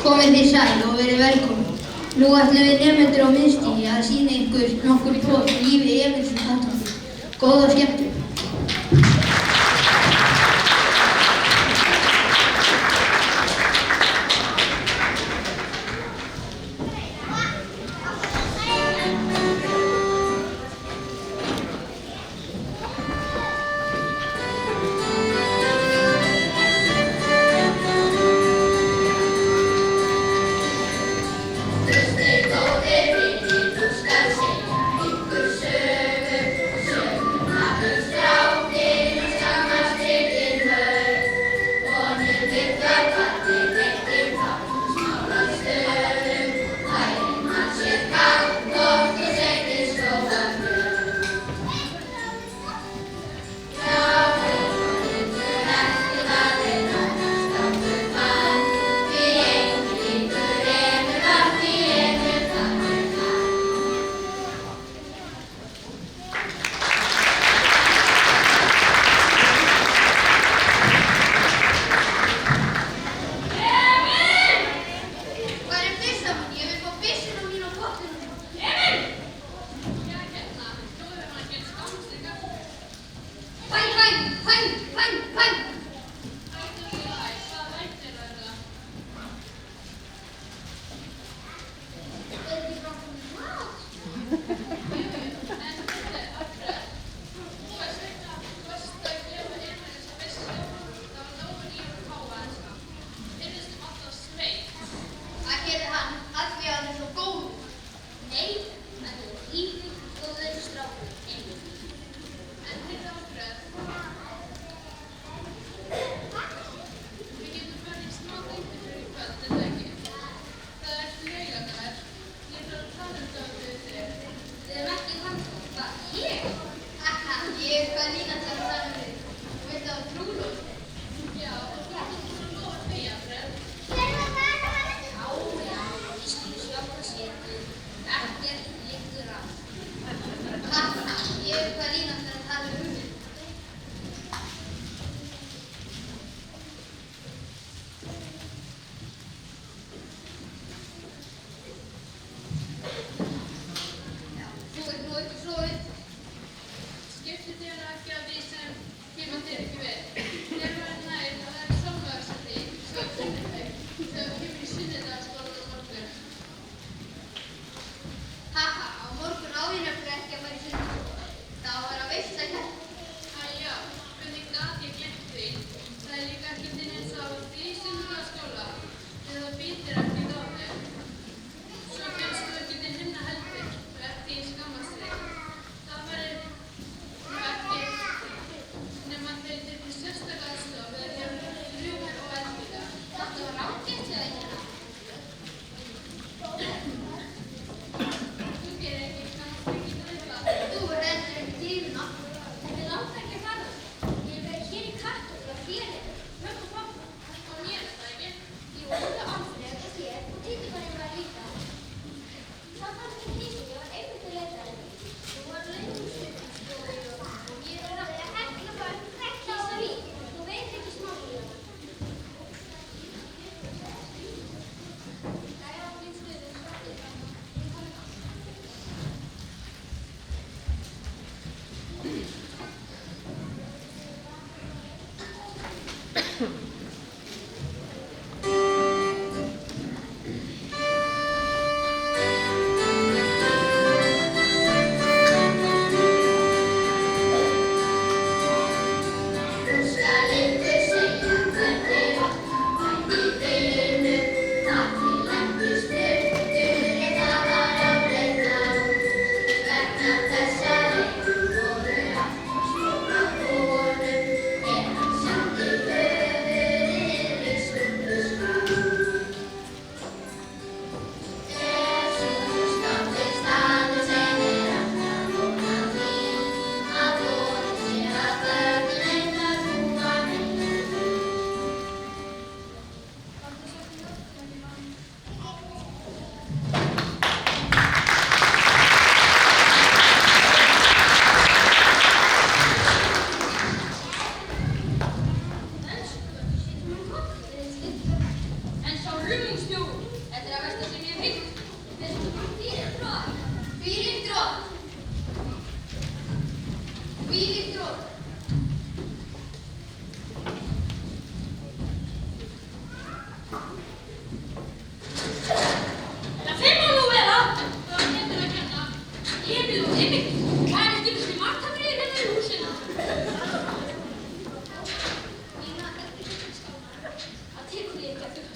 Komið þið sæl og verið velkomin. Nú ætlum við nemendur á miðstigi að sýna ykkur nokkur brot úr lífi Emilsson Kattholti. Góða skemmtun. Góðir vinir, nú skal segja ykkur sögu, söguna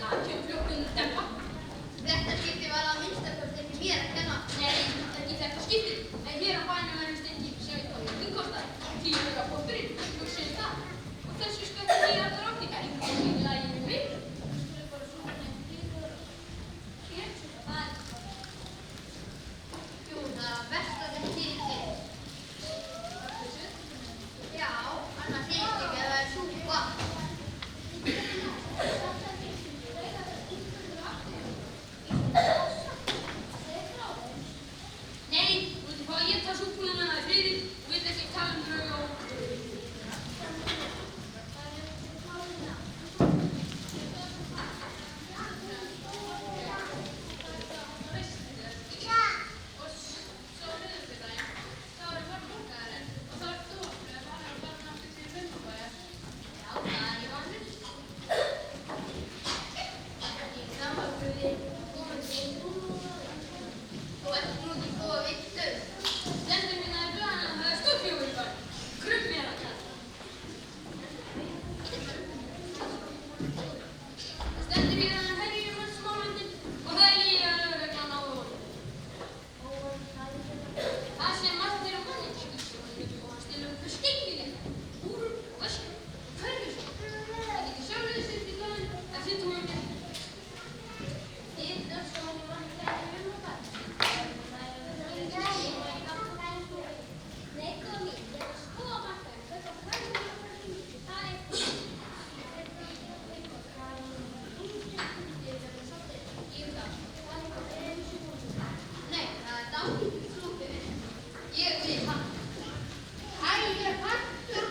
Það kemur fljótt dempa. Þetta skipti var að minnstakosti ekki mér að kenna. Nei, ekki þetta skiptið. En hér á bænum verður stengi sem við tóðum. Þú kostar 10 auka potturinn, hugsið það. Og þessu sköldu við allar átti. Er einhvern veginn í lagi við mig? Þú bara svona hér, það er Jú, það versta þetta til þig. Já, annars segist ekki að það er súpa. Nei, þú veit hvað, ég tar súpuna með það í friði og veit ekki tala um drauga og... Þú ert nú ekki góð að vittu. Stendur minna í blöðan að það er stúdíói í bæ. Krupp mér að það. Það stendur hér að hann herjum hans smálöndin og það er líka lögreglan á honum. Það sem margt er á manni tekið og hann stilur upp með skengilegt, úrum og öskum. Hverju svo? Það getur sjálflega sett í blöðin að sittum um mér. Þið öskum hann í manni þegar við það. Nei, góða mín, ég er að skoða markaðinn. Þetta er hvernig það er Nei, það er dálítið flókið við. Ég vil hann. Æ, ég er partur.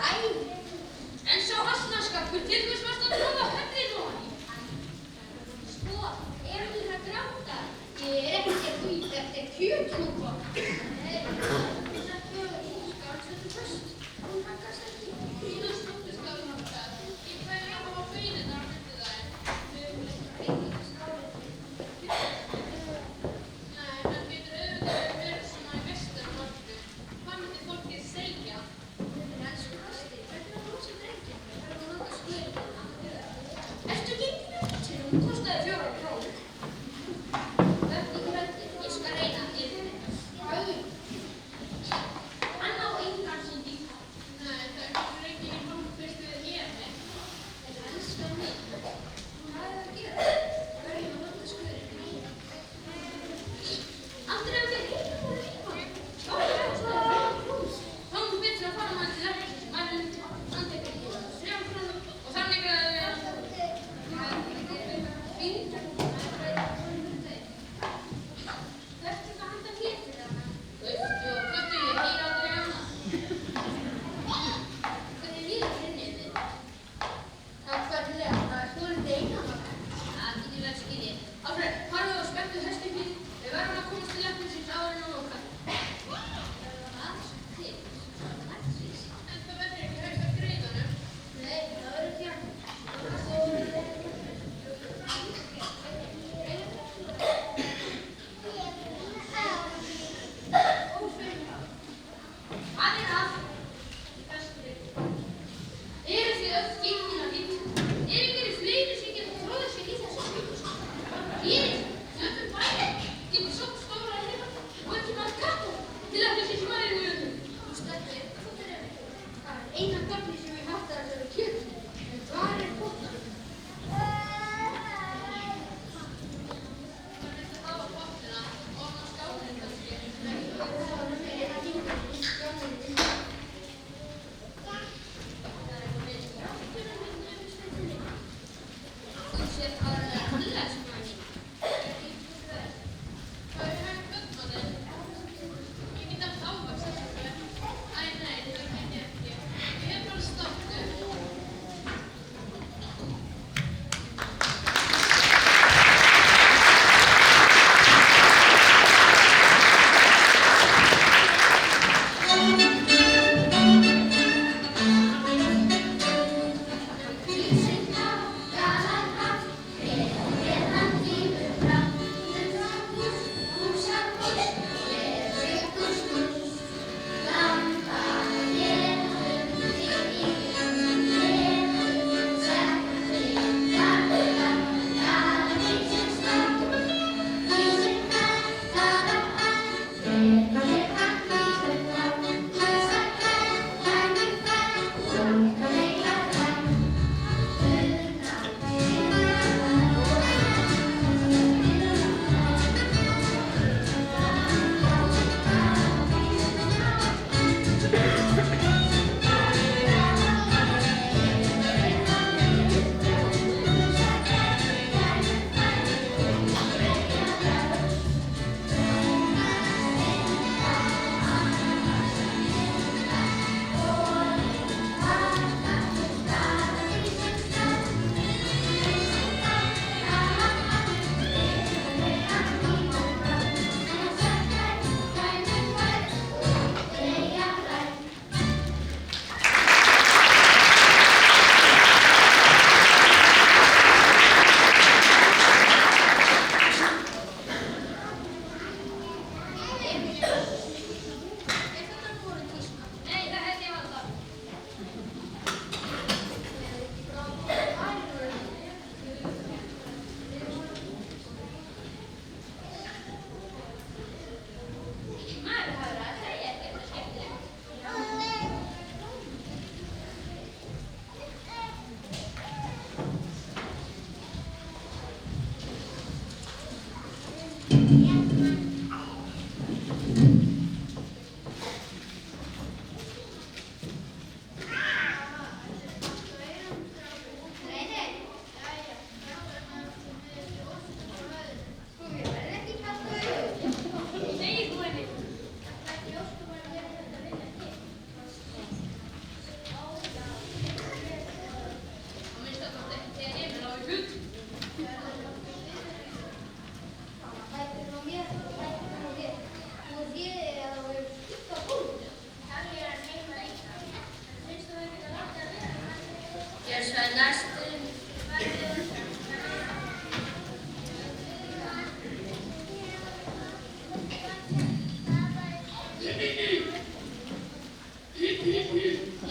Æ, En sá asnaskapur, til hvers varst að tróða höfðinu á hann? sko, erum við að gráta? Ég er ekki að því, þetta er kjötsúpa. Nei, það er kjötsúpa. Skálsöldu fyrst. Hún hakkast ekki. Mínu snúttu skálmáttar. Í hverju hafa beinirnar á myndi það er? Við höfum ekki reyndið skálið. Nei, það getur auðvitað verið svona í vesturmarku. Hvað myndi fólkið segja? Elsku Kosti, hvernig var hún sem drengir? Hvernig var hún að skoða? Ertu gengin með útsýn? Hún kostaði 4 krónur. Hvernig gröndi? Ég skal reyna að gera þetta.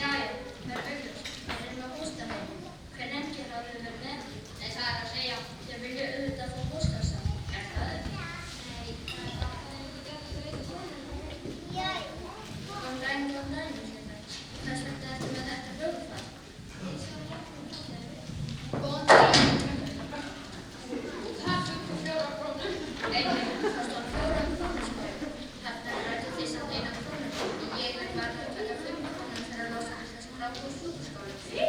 Jæja, það er augljóst. Þeir eru með póstarheim. Hver nefndi hafði verið með? Nei, það er að segja. Þeir vilja auðvitað fá póstkassa. Er það ekki? Nei, það er það að ég geti að veita konum. Góðan daginn, Sveinberg. Hvers vegna ertu með þetta hljóðfar? Góðan daginn. Það fyrir 4 krónur. Nei, það stóð 4 krónur, sko. Þetta er rættu því samt 1 krónu. Ég vil varða að taka 5 krónur fyrir að losa þessum gráku úr sjúkraskóla. Ég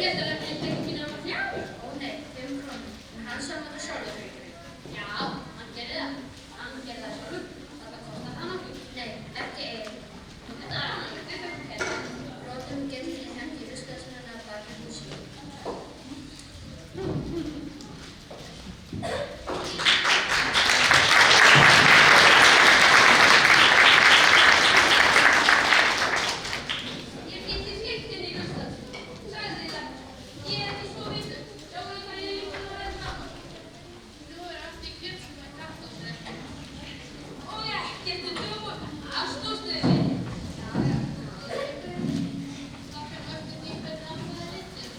geti að lefna í tegum mínu að 3. Ó nei, 5 krónur. En hann sá þetta sjálfur fyrir ykkur. Já, hann gerði það. Hann gerði það sjálfur. Það kostar það nokkuð. Nei, ekki einn. Þetta er hann, þetta er þetta. Brotum getur þið hengt í ruslaðsmunna að baki húsi. Ég flytti skiptin í ruslað. Sagði það. Ég er ekki svo vitur. Sjáu hvað ég er líka að vera saman. Nú er allt í kjöpsum með kartóflur. Og ekkert dömur. Allt og stuði. Það fyrir eftir því hvernig hann það er litið.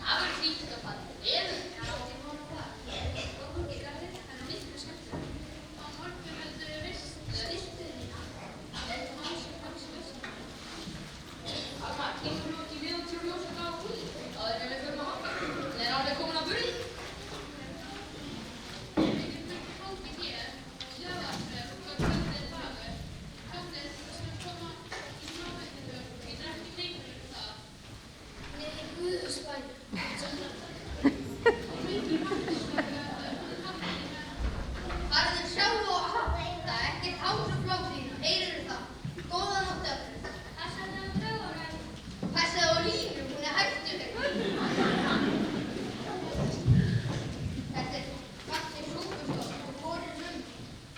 Það var frítt að fara. Eða? Já, ég vona það. Og ég gaf þetta hann miklu skemmtilega. Á morgun heldur við veisluðina. Þetta var hans veislu. Alma, kemur nú ekki við til ljósa á því? Það er við fyrir að hoppa. Hún er alveg komin á burði. Við getum ekki haldið hér. Sjáðarfrið, hvað kvöldið er dagur. Kvöldið sem koma í smáveitinu. Ég drekki lengur það. Nei, Guðs bæn. Farðu sjálf og hátta, ekkert hás og flóðín, heyrirðu það? Góða nótt öllum. Passaðu á draugunum. Passaðu á Línu, hún er hættuleg. Þetta er falleg súpustofa og vorin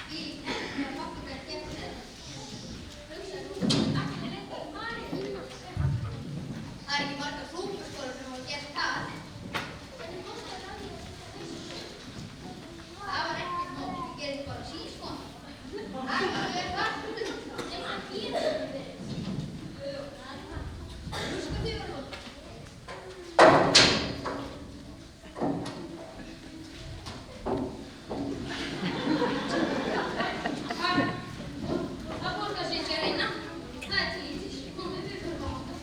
bíl með pappakar gegn þeirra. Hugsaðu nú, allir leita í Maríu. Það er ekki margar súpustofur sem hafa gert það. Hvernig kostar það því? Það var ekkert nóg, við gerum bara síðsvona. Það er það. Nei, það getur ekki verið. Nú skal þið vera nóg. Það borgar sig ekki að reyna. Það er til í því. Komið við fyrir að hátta.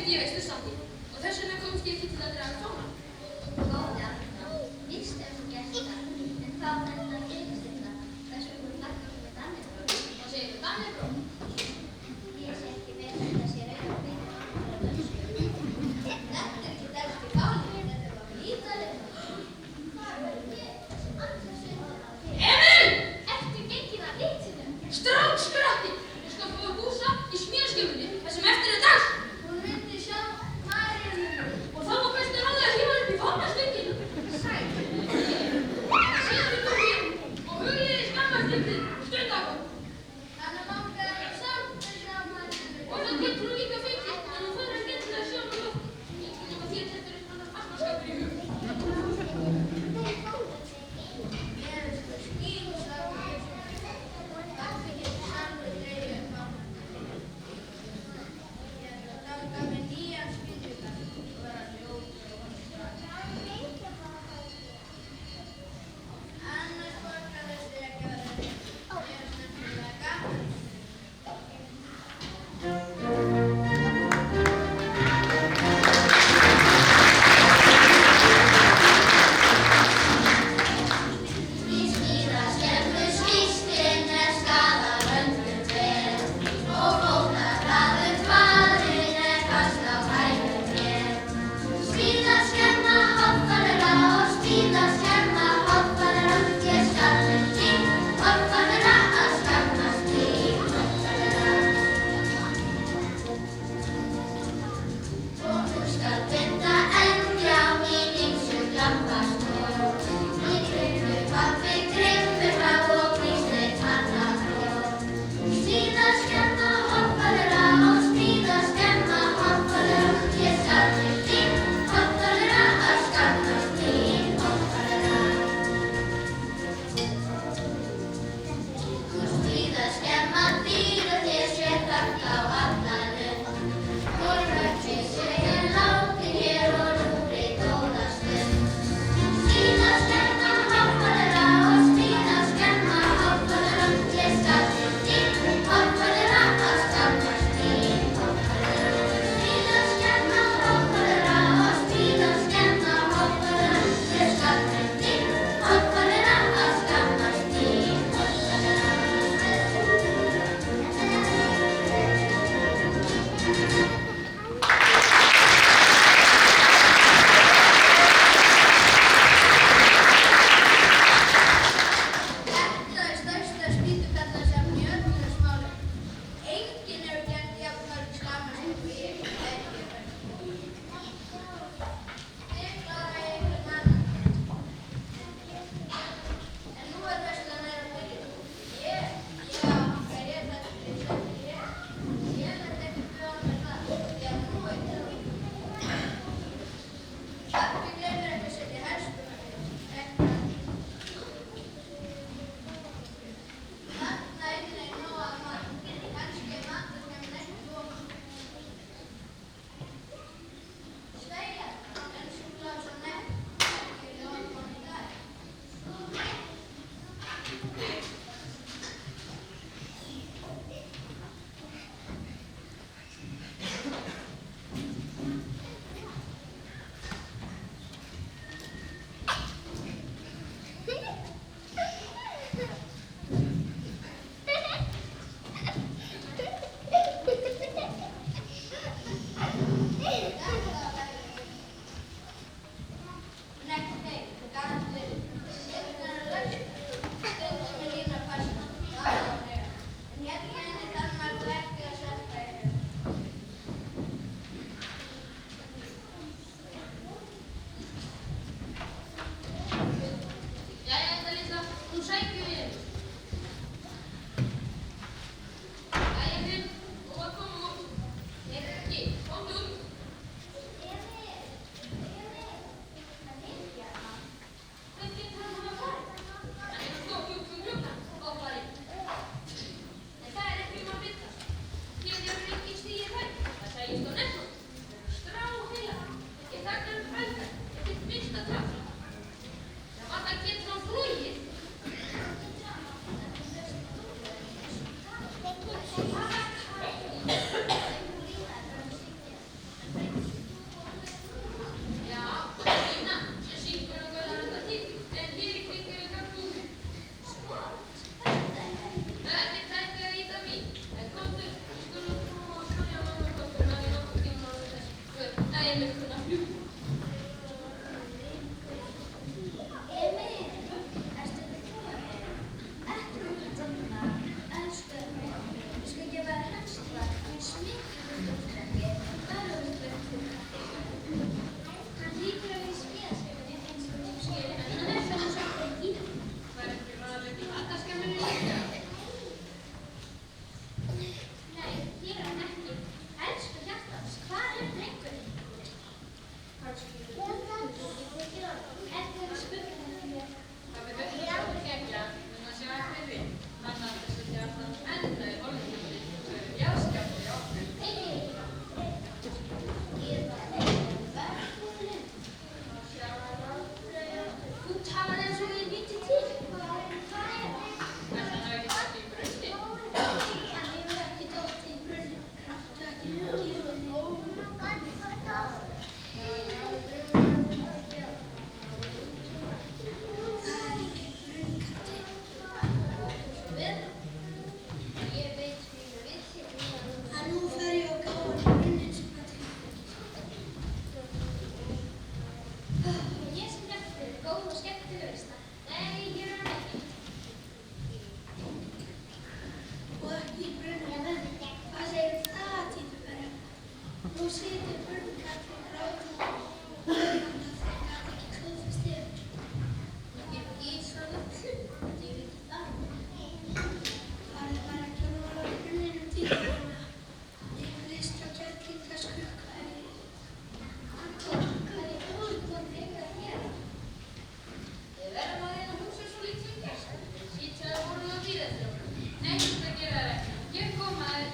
ég Vesturstrandir og þess vegna komst ég ekki til að draga fána. Góða, víst ef þú gert það. En hvað var þetta að gerist þetta? Hvers vegna voru flaggað með Dannebrog? Hvað segir þú Dannebrog? Ég sé ekki vel að þetta sé rauð og hvít á dönsku. Þetta er ekki dönsk í máli, þetta var ítalið. Hvað verður ég? Andra sveitin á þér. Emil! Ertu gengin að litinu? Strákskratti! Ég skal fá að húsa í smjörskjöfunni þar sem eftir er dags. Hún myndi sjá Maríu. Og þá var best að ráða að hífa Emil kunni að fljúga. Emil, ertu ekki núna, elsku mig. Ég skal gefa þér hansklag með smykkjumstokki. Þar er þú verður. Hann hlýtur að vera í skíðaskapinu eins og þú skilur, en hann er það samt ekki. Var ekki ráðlegt í fattaskapinu líka? Nei, hér er hann ekki. Elsku hjartans, hvar er drengurinn? Kannski er það spurning mér. Það verður ekki alveg gegja, en að sjá eftir því. Hann að þessu hjartan endaði orðinni og verður jáskapur í okkur. Þú talaði eins og ég víti til. Hvað er það? En hann hafi ekki sagt í brunni. Hann hefur ekki dottið í brunni. Kraftu ekki Ég veit mínu viti. Nú fer ég og gáði brunninn sem hann til. Ég sem nefndi þér, góð og skemmtileg veisla. Nei, hér er hann ekki. Og ekki í brunninn. Hvað segir það, Títuberg? Nú situr brunnkallinn grátandi og þegar það gat ekki klófist yfir. Ég gís svo litlu, ég veit það. Farðu bara ekki að mála brunninum, Títuberg. Ég list á kerlingaskukka. Hvað er úrkvæmt ykkur að gera? Við verðum að reyna að hugsa svo lítið um gest. Sýtsaði vorum að bíða eftir okkur. Nei, það gera það ekki. Ég kom að þér.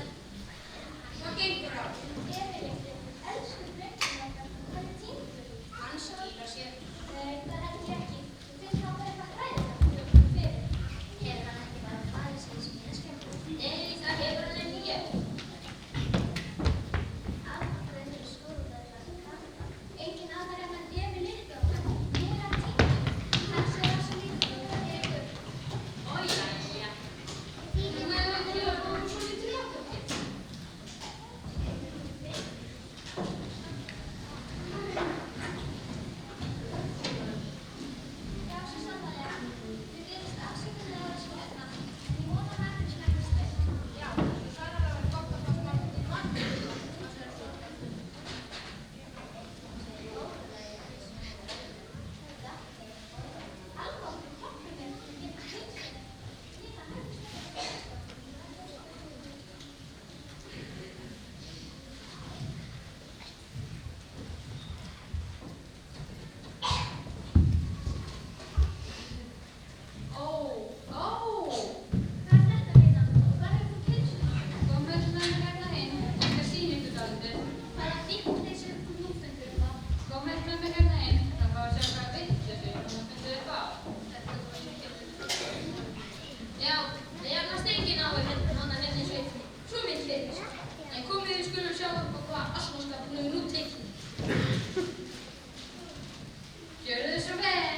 Hvað gengur á? Elsku drengurinn okkar, hvað er Títuberg? Hann skýra sér. Nei, það held ég ekki. Þú finnst hann bara eitthvað hræðilegt fyrir. Hefur hann ekki bara farið sig í smíðaskapinn? Nei, það hefur hann ekki gert. Aldrei fyrir skóladag að kalla. Enginn annar en hann Emil litli okkar. Ég er að Títuberg. Hann segir það svo lítið um það ykkur. Ó, já. Þú hefur ekki að koma svo lítið látt okkur. Já, svo sannarlega. Við gerist afsökunar á þessu hérna. En ég vona að hann smekkist þess. Já, þú sagði að það var gott að fá smá til vatn. Kom með hérna inn. Ég skal sýna ykkur dálítið. Kom með mér hérna inn. Það fá að sjá hvað vitleysu og það finnst þið hvað. Já, það er stengin á hérna í sveitinni. Svo mikið fyrir. En komið við skulum sjá upp á hvað asnaskapin hefur nú tekið. Gjörðu þið svo vel.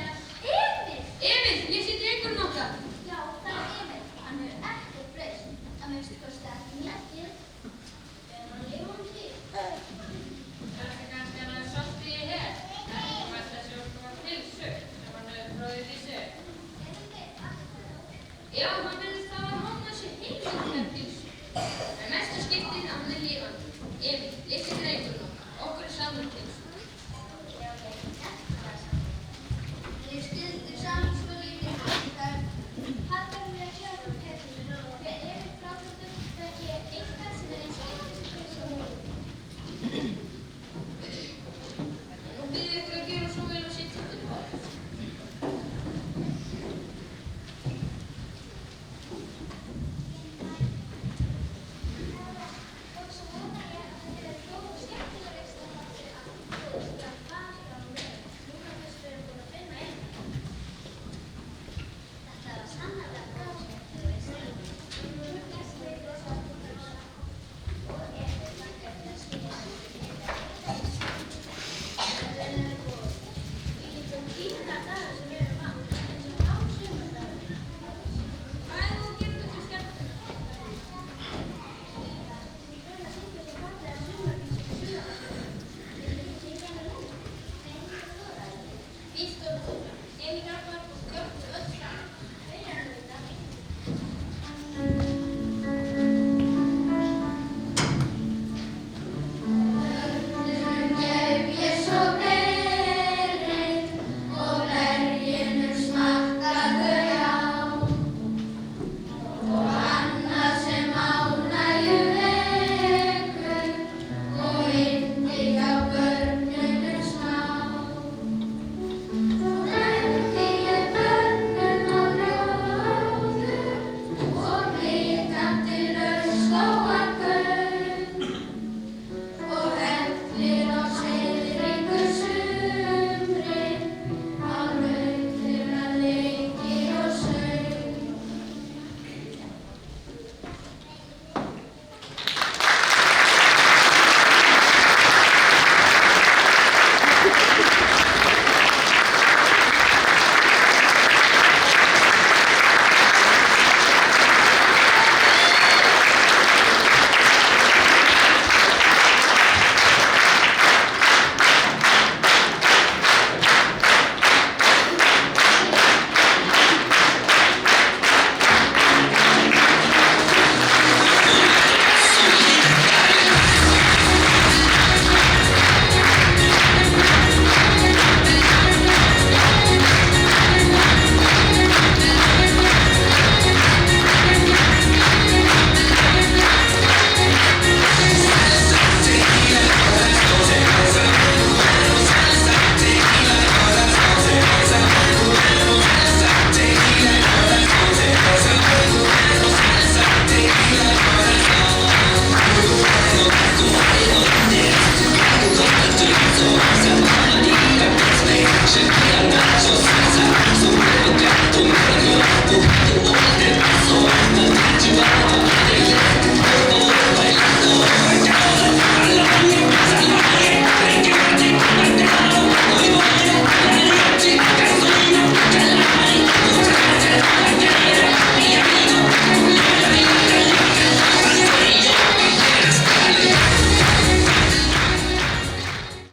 Emil, ég sé drengurinn okkar. Já, það er Emil. Hann hefur ekkert breyst. Að minnsta kosti ekki mikið. En hann lifandi. Er þetta kannski hann að salti í hér? Það var þessi okkur pilsu sem hann hefur bróðið í sig. Já, hann finnst það að hann þessi heilvíknar pilsu. En mestu skiptir að hann er lifandi. Emil, litli drengurinn